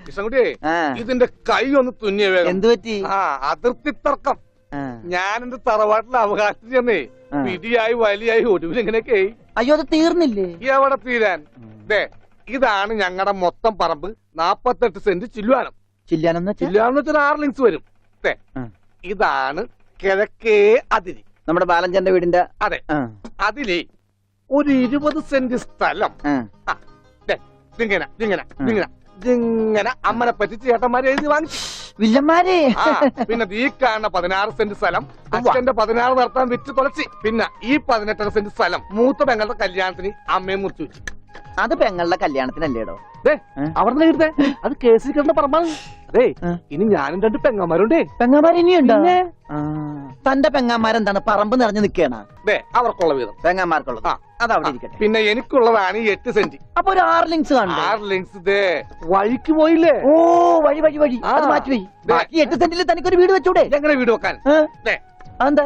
കൃഷ്ണൻകുട്ടിയെ ഇതിന്റെ കൈ ഒന്ന് തുന്നിയ വേഗം. എന്തു പറ്റി? അതിർത്തി തർക്കം. ഞാൻ എന്റെ തറവാട്ടിലെ അവകാശം ചെന്നേ പിടിയായി വലിയായി ഒടുവിൽ ഇങ്ങനെയൊക്കെ. അയ്യോ, അത് തീർന്നില്ലേ? എവിടെ തീരാൻ? ഇതാണ് ഞങ്ങളുടെ മൊത്തം പറമ്പ്. 48 സെന്റ് ചില്ലുവാനം. ചില്ലുവാനം വെച്ചാൽ 6 ലിങ്സ് വരും. ഇതാണ് കിഴക്കേ അതിരി, നമ്മുടെ ബാലഞ്ചന്റെ വീടിന്റെ. അതെ, അതിലേ ഒരു 20 സെന്റ് സ്ഥലം ഇങ്ങനെ അമ്മനെ പറ്റി ചേട്ടന്മാരെ എഴുതി വാങ്ങിച്ചു. വില്ലന്മാരെ. പിന്നെ ഈ കാണുന്ന 16 സെന്റ് സ്ഥലം അച്ഛന്റെ 16 നടത്താൻ വിറ്റ് തുളച്ചി. പിന്നെ ഈ 18 സെന്റ് സ്ഥലം മൂത്ത പെങ്ങളുടെ കല്യാണത്തിന് അമ്മയെ മുറിച്ചു വെച്ചു. അത് പെങ്ങളുടെ കല്യാണത്തിനല്ലേടോ? അവിടെ എഴുതേ, അത് കേസിൽ കിടന്ന പറമ്പാണ്. അതെ, ഇനി ഞാനും 2 പെങ്ങന്മാരുണ്ടേ. പെങ്ങന്മാർ ഇനിയുണ്ടോ? തന്റെ പെങ്ങന്മാരെന്താണ് പറമ്പ് നിറഞ്ഞു നിൽക്കണ? അവർക്കുള്ള വീതം പെങ്ങന്മാർക്കുള്ളത് അതവിടെ ഇരിക്കട്ടെ. പിന്നെ എനിക്കുള്ളതാണ് 8 സെന്റ്. അപ്പൊ ഒരു 6 ലിങ്സ് കാണും. 6 ലിങ്സ് വഴിക്ക് പോയില്ലേ? ഓ, വഴി വഴി വഴി അത് മാറ്റി. ബാക്കി 8 സെന്റിൽ തനിക്കൊരു വീട് വെച്ചൂടെ? എങ്ങനെ വീട് വെക്കാൻ? എന്താ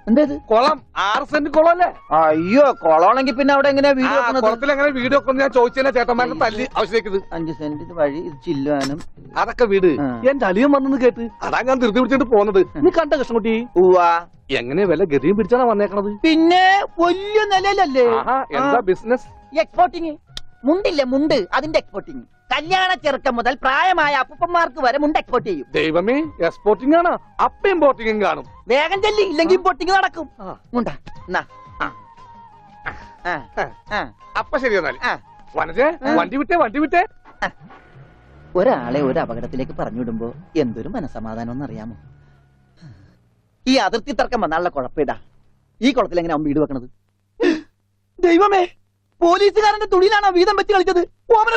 എന്തേത്? കുളം 6 സെന്റ് കുളം അല്ലേ? അയ്യോ, കുളമാണെങ്കിൽ പിന്നെ അവിടെ എങ്ങനെയാ വീട് വെക്കുന്നത്? കുളത്തിൽ എങ്ങനെ വീട് വെക്കുന്നത് ഞാൻ ചോദിച്ചാൽ ചേട്ടന്മാരുടെ തല്ലി ആവശ്യത്തേക്ക്. 5 സെന്റ് വഴി ചില്ലുവാനും അതൊക്കെ വീട്. എന്റെ അളിയൻ വന്നെന്ന് കേട്ട് അതാ ഞാൻ ധൃതി പിടിച്ചിട്ട് പോന്നത്. നീ കണ്ട കൃഷ്ണൻകുട്ടി? എങ്ങനെ വില ഗതിയും പിടിച്ചാണ് വന്നേക്കണത്? പിന്നെ വലിയ നിലയിലല്ലേ? എന്താ ബിസിനസ്? എക്സ്പോർട്ടിങ്. മുണ്ടില്ലേ, മുണ്ട്, അതിന്റെ എക്സ്പോർട്ടിങ്. കല്യാണ ചെറുക്കം മുതൽ പ്രായമായ അപ്പൂപ്പന്മാർക്ക് വരെ മുണ്ട് എക്സ്പോർട്ട് ചെയ്യും. ദൈവമേ, എക്സ്പോർട്ടിംഗ് ആണ്. അപ്പ ഇമ്പോർട്ടിംഗും കാണും. വേഗം ചെല്ലി, ഇല്ലെങ്കിൽ ഇമ്പോർട്ടിംഗ് നടക്കും. മുണ്ട അപ്പ ശരി. എന്നാല് വനജേ, വണ്ടി വിട്ടേ. ഒരാളെ ഒരു അപകടത്തിലേക്ക് പറഞ്ഞുവിടുമ്പോ എന്തൊരു മനസമാധാനം അറിയാമോ? ഈ അതിർത്തി തർക്കം വന്നാലുള്ള കുഴപ്പമിടാ. ഈ കുളത്തിൽ എങ്ങനെ വീട് വെക്കണത്? ദൈവമേ, പോലീസുകാരന്റെ തുണിയിലാണോ വീതം വെച്ച് കളിച്ചത്? ഓമന